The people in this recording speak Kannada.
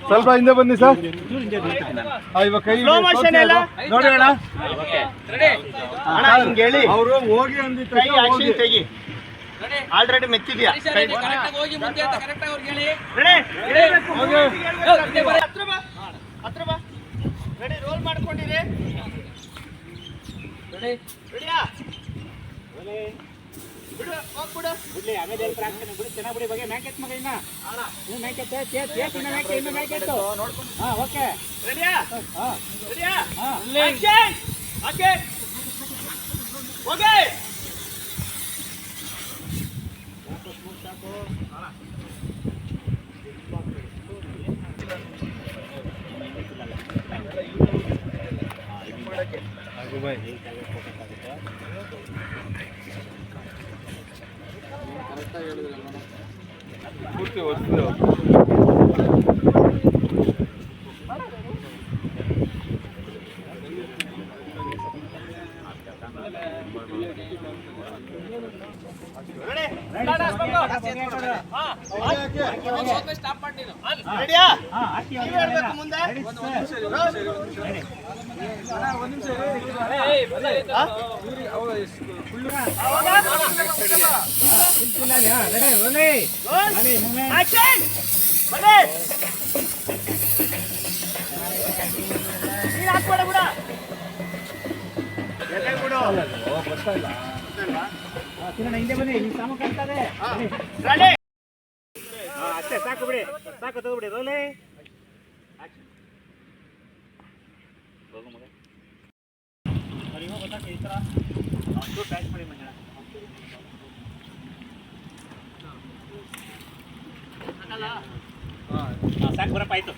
ಸ್ವಲ್ಪ ಹಿಂದೆ ಬನ್ನಿ ಸರ್. ಇವಾಗ ಕೈ ನೋಡಿ ಅಣ್ಣ, ಅವರು ಹೋಗಿ ಅಂದಿದ್ದು ತೆಗಿ. ಆಲ್ರೆಡಿ ಮೆಚ್ಚಿದ್ಯಾ? ಹತ್ರ ಬಾ. ರೆಡಿ, ರೋಲ್ ಮಾಡ್ಕೊಂಡಿರಿ. ರೆಡಿಯಾ? ಬಿಡು, ಹೋಗ್ಬಿಡು. ಬಿಡ್ಲಿ, ಆಮೇಲೆ ಎಲ್ಲಿ ಪ್ರಾಕ್ಟೀಸ್ ಬಿಡು, ಚೆನ್ನಾಗಿ ಬಿಡಿ. ಬಗ್ಗೆ ಮ್ಯಾಕೆಟ್ ಮಗ ಇನ್ನ ಮ್ಯಾಕೆಟ್ ಇನ್ನು ಮ್ಯಾಕೆಟ್. ಹಾಂ, ಓಕೆ. ರೆಡಿಯಾ? ಹಾಂ, ರೆಡಿಯಾ? Okay, okay. ಪೂರ್ತಿ ವಸ್ತು ಹಿಂದೆ ಬನ್ನಿ, ನಿಮ್ಮ ಸಾಮ ಕಾಣ್ತದೆ. ಅಷ್ಟೇ ಸಾಕು ಬಿಡಿ, ಸಾಕು ತಗೋಬಿಡಿ. ರೋಲೆ ಈ ಥರ ಪ್ಯಾಚ್ ಮಾಡಿ ಮಂಜ. ಸಾಕು ಬರಪ್ಪ, ಆಯಿತು.